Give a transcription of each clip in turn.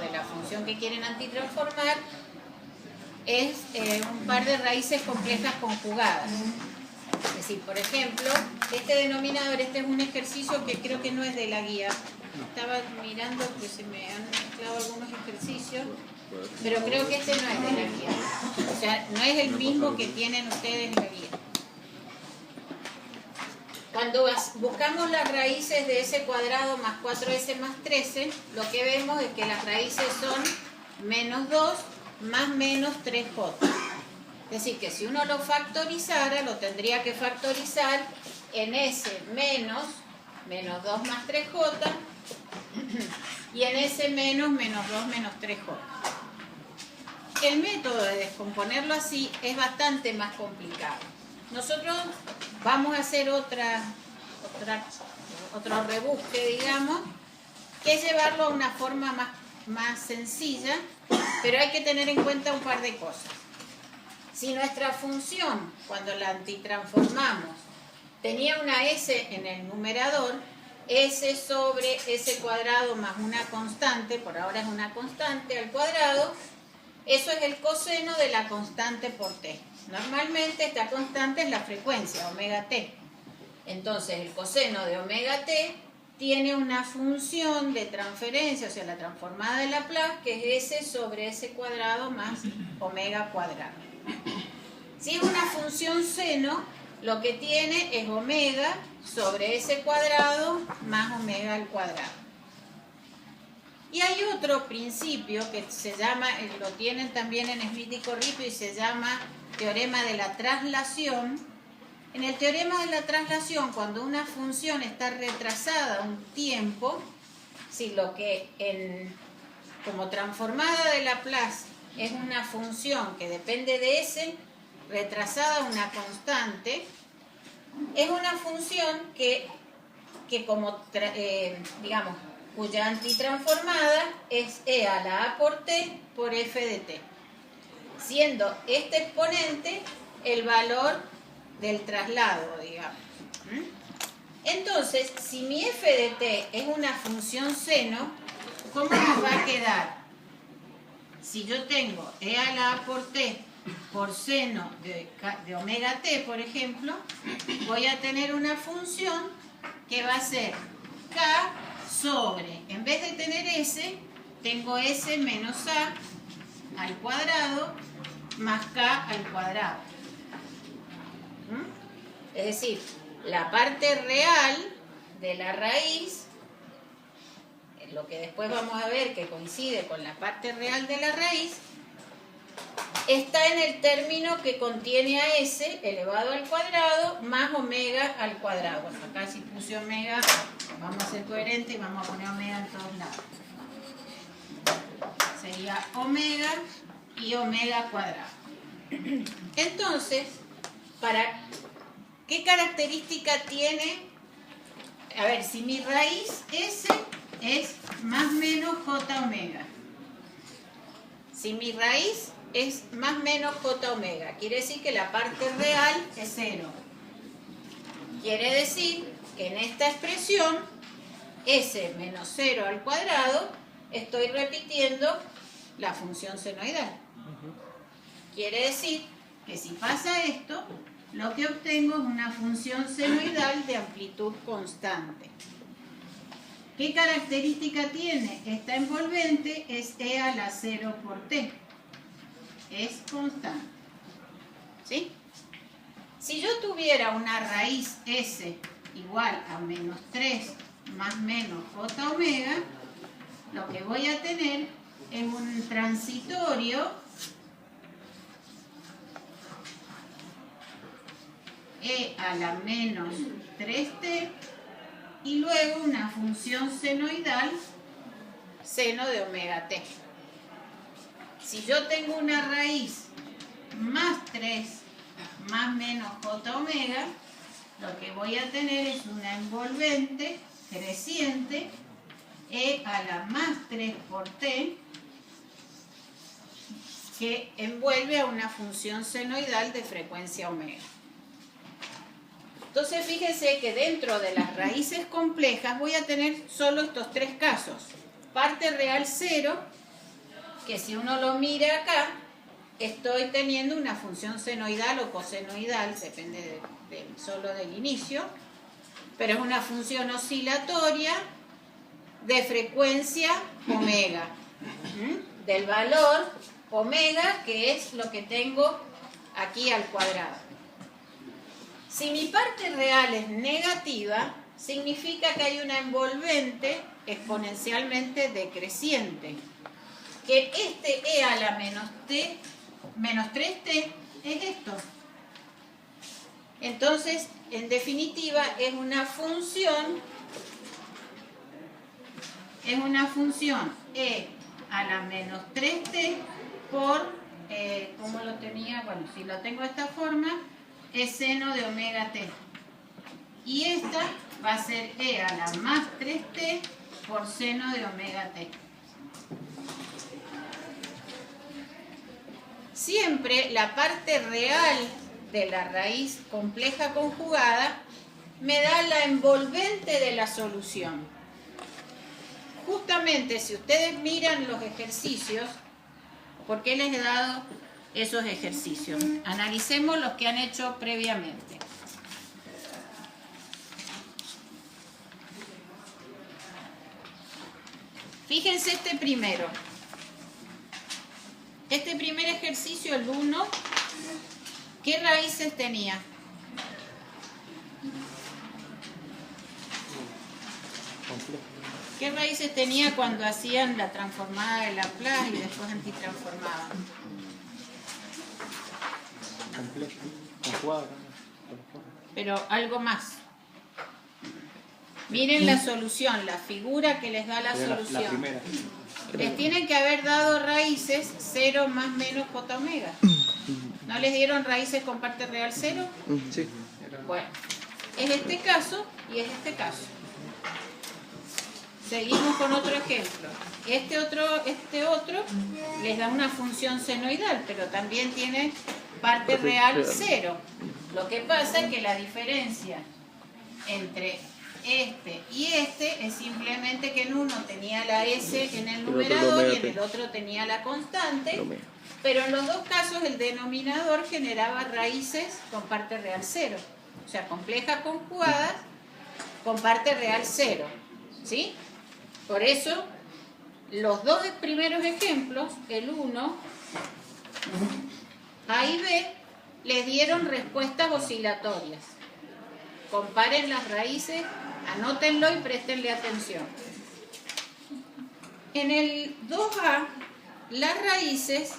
de la función que quieren antitransformar es un par de raíces complejas conjugadas. Es decir, por ejemplo, este denominador, este es un ejercicio que creo que no es de la guía. Estaba mirando que se me han mezclado algunos ejercicios, pero creo que este no es de la guía. O sea, no es el mismo que tienen ustedes en la guía. Cuando buscamos las raíces de s cuadrado más 4s más 13, lo que vemos es que las raíces son menos 2 más menos 3j. Es decir, que si uno lo factorizara, lo tendría que factorizar en s menos 2 más 3j y en s menos 2 menos 3j. El método de descomponerlo así es bastante más complicado. Nosotros vamos a hacer otro rebusque, digamos, que es llevarlo a una forma más sencilla, pero hay que tener en cuenta un par de cosas. Si nuestra función, cuando la antitransformamos, tenía una s en el numerador, s sobre s cuadrado más una constante, por ahora es una constante al cuadrado, eso es el coseno de la constante por t. Normalmente esta constante es la frecuencia, omega t. Entonces el coseno de omega t tiene una función de transferencia, o sea, la transformada de Laplace, que es s sobre s cuadrado más omega cuadrado. Si es una función seno, lo que tiene es omega sobre s cuadrado más omega al cuadrado. Y hay otro principio que se llama, lo tienen también en Smith y Corripio, y se llama teorema de la traslación. En el teorema de la traslación, cuando una función está retrasada un tiempo, si lo que como transformada de Laplace es una función que depende de s, retrasada una constante, es una función que como, digamos, cuya antitransformada es e a la a por t por f de t, siendo este exponente el valor del traslado, digamos. Entonces, si mi f de t es una función seno, ¿cómo nos va a quedar? Si yo tengo e a la a por t por seno de omega t, por ejemplo, voy a tener una función que va a ser k sobre, en vez de tener s, tengo s menos a al cuadrado más k al cuadrado. Es decir, la parte real de la raíz, lo que después vamos a ver que coincide con la parte real de la raíz, está en el término que contiene a s elevado al cuadrado más omega al cuadrado. Bueno, acá si puse omega, vamos a ser coherentes y vamos a poner omega en todos lados. Sería omega y omega cuadrado. Entonces, ¿qué característica tiene? A ver, si mi raíz s es más menos j omega. Si mi raíz es más menos j omega, quiere decir que la parte real es 0. Quiere decir que en esta expresión, s menos 0 al cuadrado, estoy repitiendo la función senoidal. Quiere decir que si pasa esto, lo que obtengo es una función senoidal de amplitud constante. ¿Qué característica tiene? Esta envolvente es e a la 0 por t. Es constante. ¿Sí? Si yo tuviera una raíz s igual a menos 3 más menos j omega, lo que voy a tener es un transitorio e a la menos 3t y luego una función senoidal seno de omega t. Si yo tengo una raíz más 3 más menos j omega, lo que voy a tener es una envolvente creciente e a la más 3 por t que envuelve a una función senoidal de frecuencia omega. Entonces fíjense que dentro de las raíces complejas voy a tener solo estos tres casos. Parte real 0, que si uno lo mira acá, estoy teniendo una función senoidal o cosenoidal, depende solo del inicio, pero es una función oscilatoria de frecuencia omega, del valor omega, que es lo que tengo aquí al cuadrado. Si mi parte real es negativa, significa que hay una envolvente exponencialmente decreciente, que este e a la menos 3t es esto. Entonces, en definitiva, es una función e a la menos 3t por, ¿cómo lo tenía? Bueno, si lo tengo de esta forma, es seno de omega t. Y esta va a ser e a la más 3t por seno de omega t. Siempre la parte real de la raíz compleja conjugada me da la envolvente de la solución. Justamente si ustedes miran los ejercicios, ¿por qué les he dado esos ejercicios? Analicemos los que han hecho previamente. Fíjense este primero. Este primer ejercicio, el 1, ¿qué raíces tenía? ¿Qué raíces tenía cuando hacían la transformada de Laplace y después antitransformada? Pero algo más. Miren la solución, la figura que les da la solución. La primera. Les tienen que haber dado raíces 0 más menos j omega. ¿No les dieron raíces con parte real 0? Sí. Bueno, es este caso y es este caso. Seguimos con otro ejemplo. Este otro les da una función senoidal, pero también tiene parte real 0. Lo que pasa es que la diferencia entre este y este es simplemente que en uno tenía la S en el numerador y en el otro tenía la constante, pero en los dos casos el denominador generaba raíces con parte real 0, o sea, complejas conjugadas con parte real 0, ¿sí? Por eso, los dos primeros ejemplos, el 1, A y B, les dieron respuestas oscilatorias. Comparen las raíces, anótenlo y préstenle atención. En el 2A, las raíces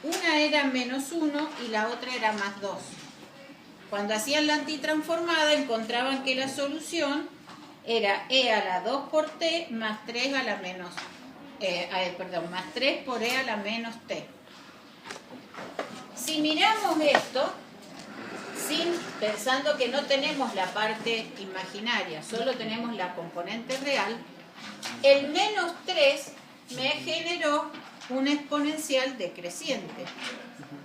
una era menos 1 y la otra era más 2. Cuando hacían la antitransformada encontraban que la solución era e a la 2 por t más 3 a la menos, más 3 por e a la menos t. Si miramos esto, pensando que no tenemos la parte imaginaria, solo tenemos la componente real, el menos 3 me generó un exponencial decreciente,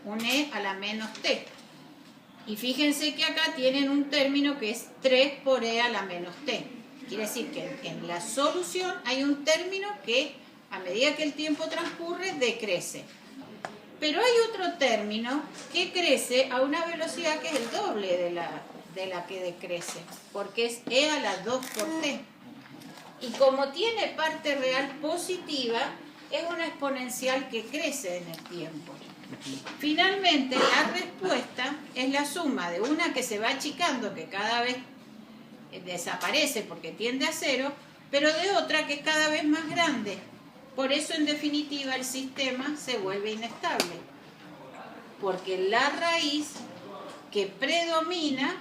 un e a la menos t. Y fíjense que acá tienen un término que es 3 por e a la menos t. Quiere decir que en la solución hay un término que a medida que el tiempo transcurre decrece. Pero hay otro término que crece a una velocidad que es el doble de la que decrece, porque es e a la 2 por t. Y como tiene parte real positiva, es una exponencial que crece en el tiempo. Finalmente, la respuesta es la suma de una que se va achicando, que cada vez desaparece porque tiende a 0, pero de otra que es cada vez más grande. Por eso, en definitiva, el sistema se vuelve inestable, porque la raíz que predomina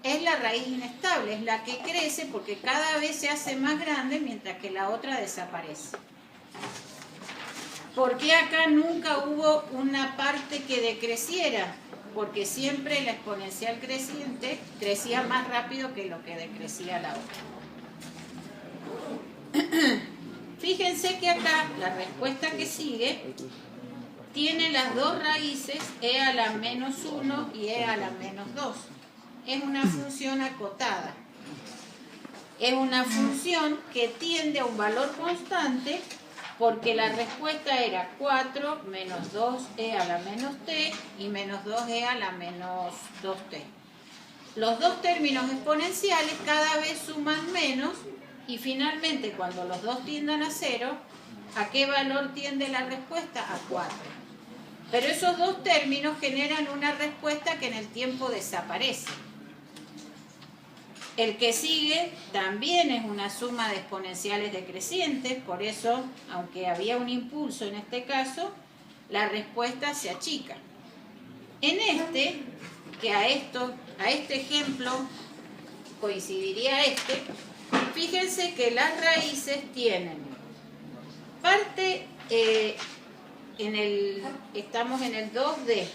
es la raíz inestable, es la que crece porque cada vez se hace más grande mientras que la otra desaparece. ¿Por qué acá nunca hubo una parte que decreciera? Porque siempre la exponencial creciente crecía más rápido que lo que decrecía la otra. Fíjense que acá la respuesta que sigue tiene las dos raíces, e a la menos 1 y e a la menos 2. Es una función acotada. Es una función que tiende a un valor constante porque la respuesta era 4 menos 2e a la menos t y menos 2e a la menos 2t. Los dos términos exponenciales cada vez suman menos y finalmente cuando los dos tiendan a 0, ¿a qué valor tiende la respuesta? A 4. Pero esos dos términos generan una respuesta que en el tiempo desaparece. El que sigue también es una suma de exponenciales decrecientes, por eso, aunque había un impulso en este caso, la respuesta se achica. En este, que a este ejemplo coincidiría fíjense que las raíces tienen parte, estamos en el 2D.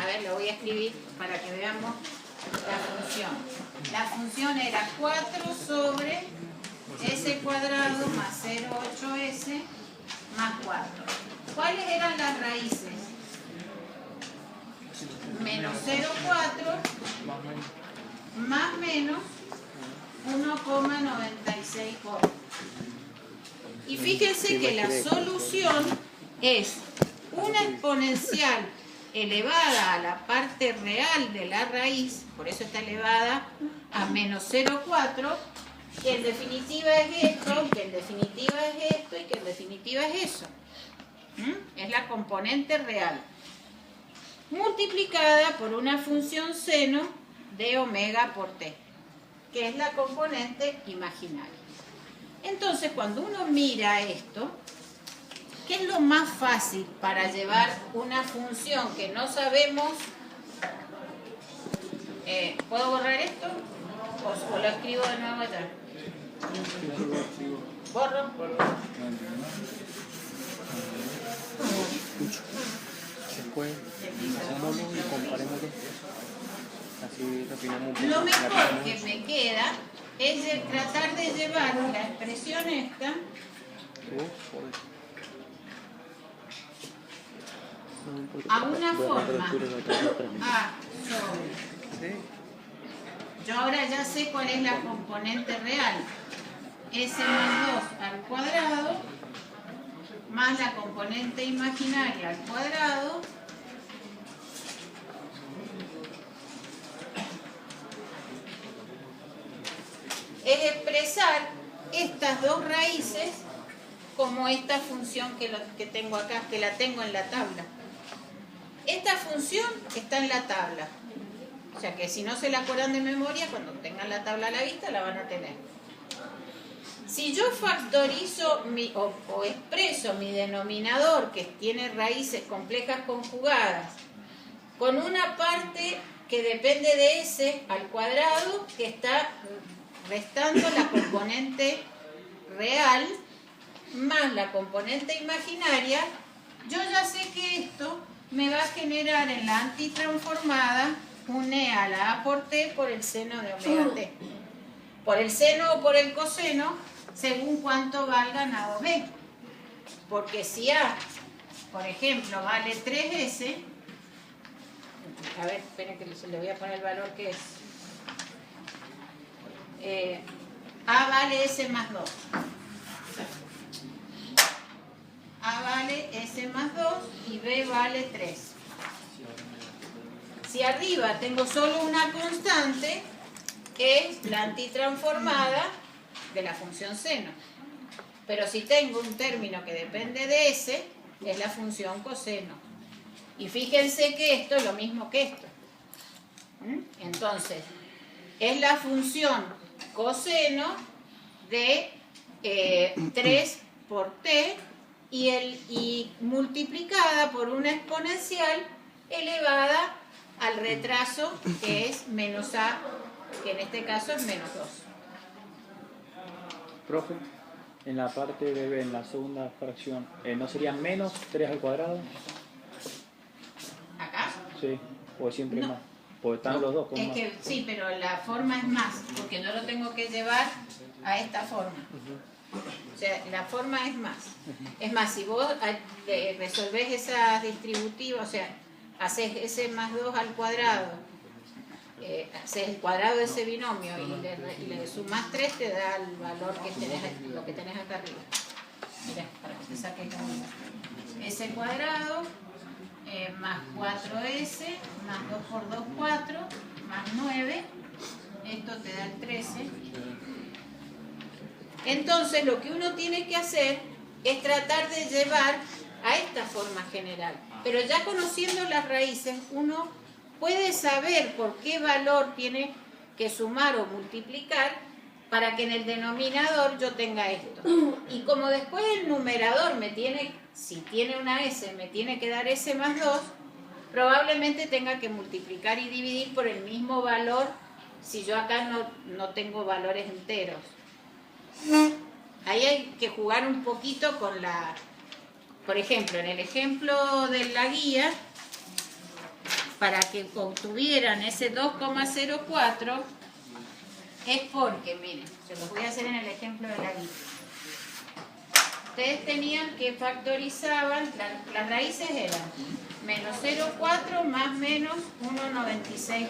A ver, lo voy a escribir para que veamos la función. La función era 4 sobre s cuadrado más 0,8s más 4. ¿Cuáles eran las raíces? Menos 0,4 más menos 1,96. Y fíjense que la solución es una exponencial elevada a la parte real de la raíz, por eso está elevada a menos 0,4, que en definitiva es esto, que en definitiva es esto y que en definitiva es eso. Es la componente real, multiplicada por una función seno de omega por t, que es la componente imaginaria. Entonces, cuando uno mira esto, ¿qué es lo más fácil para llevar una función que no sabemos? ¿Puedo borrar esto? ¿O lo escribo de nuevo allá? ¿Borro? Después, hagámoslo y comparémoslo. Así refinamos un poco. Lo mejor que me queda es tratar de llevar la expresión esta a una forma A sobre. Yo ahora ya sé cuál es la componente real. S más 2 al cuadrado más la componente imaginaria al cuadrado es expresar estas dos raíces como esta función que tengo acá, que la tengo en la tabla. Esta función está en la tabla. O sea que si no se la acuerdan de memoria, cuando tengan la tabla a la vista, la van a tener. Si yo factorizo o expreso mi denominador, que tiene raíces complejas conjugadas, con una parte que depende de s al cuadrado, que está restando la componente real, más la componente imaginaria, yo ya sé que esto me va a generar en la antitransformada un e a la a por t por el seno de omega t. Por el seno o por el coseno, según cuánto valga a o b. Porque si a, por ejemplo, vale 3s, a ver, esperen que le voy a poner el valor que es. A vale s más 2. A vale s más 2 y b vale 3. Si arriba tengo solo una constante, es la antitransformada de la función seno. Pero si tengo un término que depende de s, es la función coseno. Y fíjense que esto es lo mismo que esto. Entonces, es la función coseno de 3 por t y multiplicada por una exponencial elevada al retraso, que es menos a, que en este caso es menos 2. Profe, en la parte de b, en la segunda fracción, ¿no sería menos 3 al cuadrado? ¿Acá? Sí, o siempre No. más. Porque están los dos con Es más. que sí, pero la forma es más, porque no lo tengo que llevar a esta forma. O sea, la forma es más. Es más, si vos resolvés esa distributiva, o sea, haces s más 2 al cuadrado, haces el cuadrado de ese binomio y le sumás 3, te da el valor que tenés, lo que tenés acá arriba. Mirá, para que te saque cada uno. S cuadrado más 4S más 2 por 2, 4 más 9. Esto te da el 13. Entonces lo que uno tiene que hacer es tratar de llevar a esta forma general. Pero ya conociendo las raíces, uno puede saber por qué valor tiene que sumar o multiplicar para que en el denominador yo tenga esto. Y como después el numerador me tiene, si tiene una S, me tiene que dar S más 2, probablemente tenga que multiplicar y dividir por el mismo valor si yo acá no tengo valores enteros. Ahí hay que jugar un poquito con la... Por ejemplo, en el ejemplo de la guía, para que obtuvieran ese 2,04, es porque, miren, se los voy a hacer en el ejemplo de la guía. Ustedes tenían que factorizaban, las raíces eran menos 0,4 más menos 1,96J.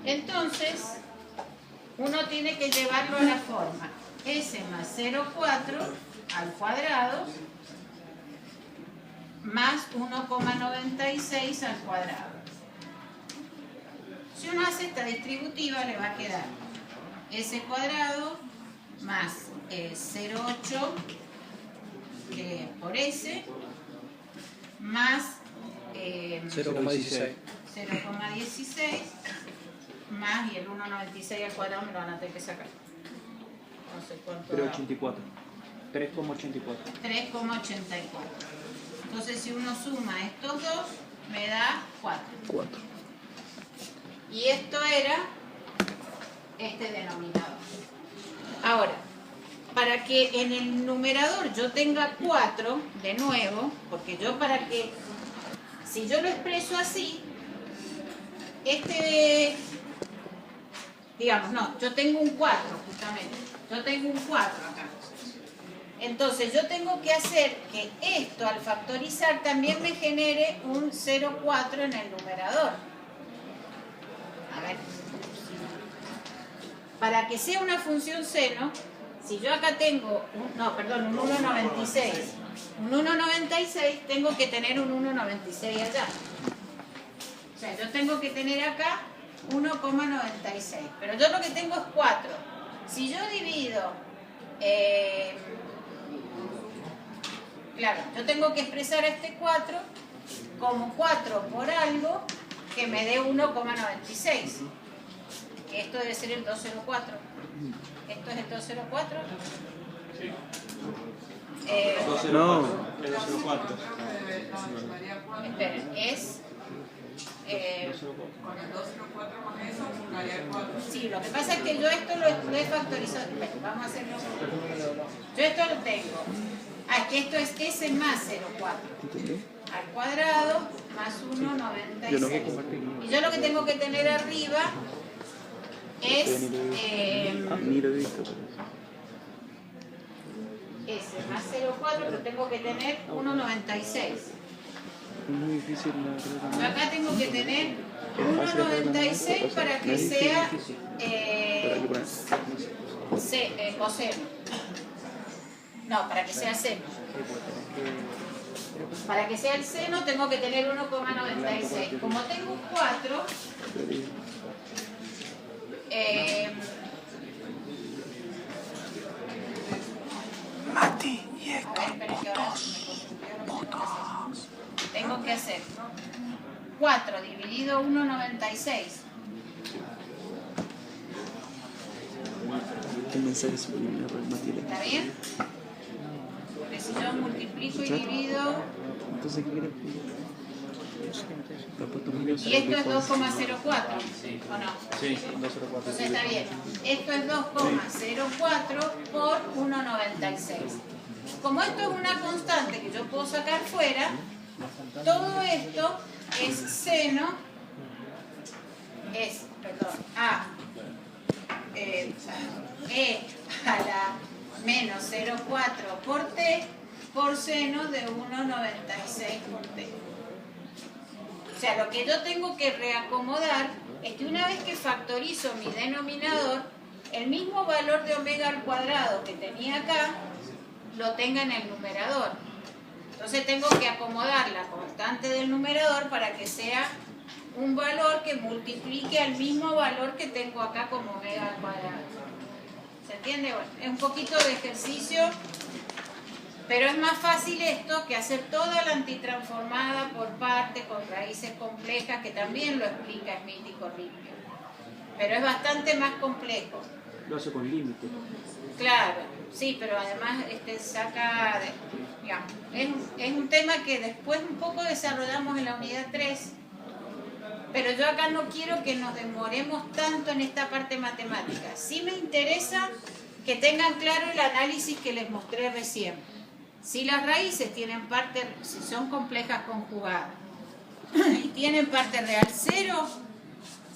Entonces, uno tiene que llevarlo a la forma S más 0,4 al cuadrado más 1,96 al cuadrado. Si uno hace esta distributiva, le va a quedar S cuadrado más 0,8 por S más 0,16 más, y el 1,96 al cuadrado me lo van a tener que sacar. No sé cuánto. 3,84. 3,84. 3,84. Entonces, si uno suma estos dos, me da 4. Y esto era este denominador. Ahora, para que en el numerador yo tenga 4, de nuevo, porque yo para que, si yo lo expreso así, digamos, no, yo tengo un 4 justamente, yo tengo un 4 acá. Entonces yo tengo que hacer que esto al factorizar también me genere un 0,4 en el numerador. A ver. Para que sea una función seno, si yo acá tengo, un 1,96. Un 1,96 tengo que tener un 1,96 allá. O sea, yo tengo que tener acá 1,96. Pero yo lo que tengo es 4. Si yo divido... claro, yo tengo que expresar este 4 como 4 por algo que me dé 1,96. Que esto debe ser el 204. ¿Esto es el 204? No. Esperen, es... Con el 204 más eso, daría el 4. Sí, lo que pasa es que yo esto lo he factorizado. Bueno, vamos a hacerlo. Yo esto lo tengo. Aquí esto es S más 0,4 al cuadrado más 1,96. Y yo lo que tengo que tener arriba es S más 0,4, pero tengo que tener 1,96. Muy difícil. Yo acá tengo que tener 1,96 para que sea coseno. No, para que sea seno. Para que sea el seno tengo que tener 1,96. Como tengo 4, Mati, y estos tengo que hacer 4 dividido 1,96. ¿Qué mensaje subliminal para el Mati? ¿Está bien? Porque si yo multiplico y divido... Entonces, ¿qué quieres? Y esto es 2,04, ¿o no? Sí, 2,04. Entonces está bien. Esto es 2,04 por 1,96. Como esto es una constante que yo puedo sacar fuera, todo esto es seno, a la menos 0,4 por t por seno de 1,96 por t. O sea, lo que yo tengo que reacomodar es que una vez que factorizo mi denominador, el mismo valor de omega al cuadrado que tenía acá, lo tenga en el numerador. Entonces tengo que acomodar la constante del numerador para que sea un valor que multiplique al mismo valor que tengo acá como omega al cuadrado. ¿Se entiende? Bueno, es un poquito de ejercicio, pero es más fácil esto que hacer toda la antitransformada por parte con raíces complejas, que también lo explica Smith y Corripio. Pero es bastante más complejo. Lo hace con límite. Claro, sí, pero además saca, digamos, es un tema que después un poco desarrollamos en la unidad 3, pero yo acá no quiero que nos demoremos tanto en esta parte matemática. Sí me interesa que tengan claro el análisis que les mostré recién. Si las raíces tienen parte, si son complejas conjugadas y tienen parte real 0,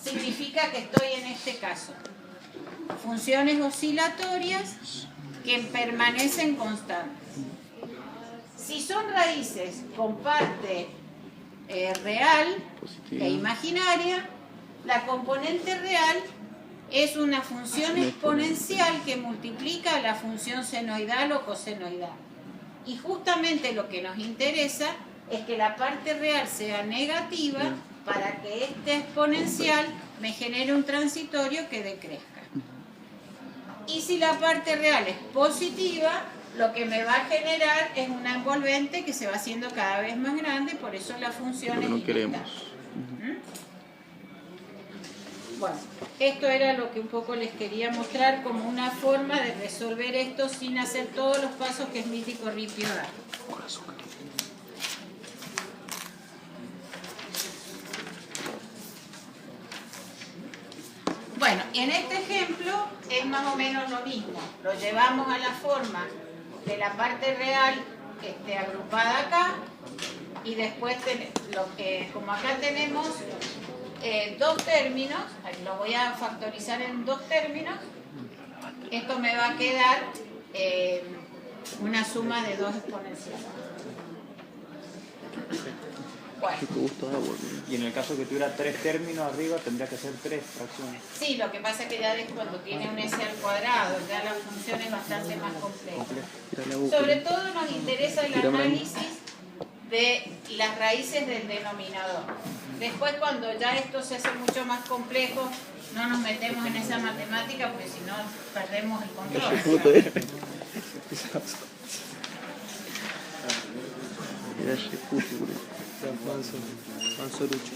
significa que estoy en este caso. Funciones oscilatorias que permanecen constantes. Si son raíces con parte real e imaginaria, la componente real es una función exponencial que multiplica la función senoidal o cosenoidal. Y justamente lo que nos interesa es que la parte real sea negativa para que este exponencial me genere un transitorio que decrezca. Y si la parte real es positiva, lo que me va a generar es una envolvente que se va haciendo cada vez más grande, por eso la función es no limitada. queremos. Bueno, esto era lo que un poco les quería mostrar como una forma de resolver esto sin hacer todos los pasos que Smith y Corripio dan. Bueno, en este ejemplo es más o menos lo mismo. Lo llevamos a la forma de la parte real que esté agrupada acá y después como acá tenemos dos términos, lo voy a factorizar en dos términos, esto me va a quedar una suma de dos exponenciales. Bueno. Y en el caso que tuviera 3 términos arriba, tendría que ser 3 fracciones. Sí, lo que pasa es que ya cuando tiene un s al cuadrado, ya la función es bastante más compleja. Sobre todo nos interesa el análisis de las raíces del denominador. Después, cuando ya esto se hace mucho más complejo, no nos metemos en esa matemática porque si no perdemos el control. Manso Lucho.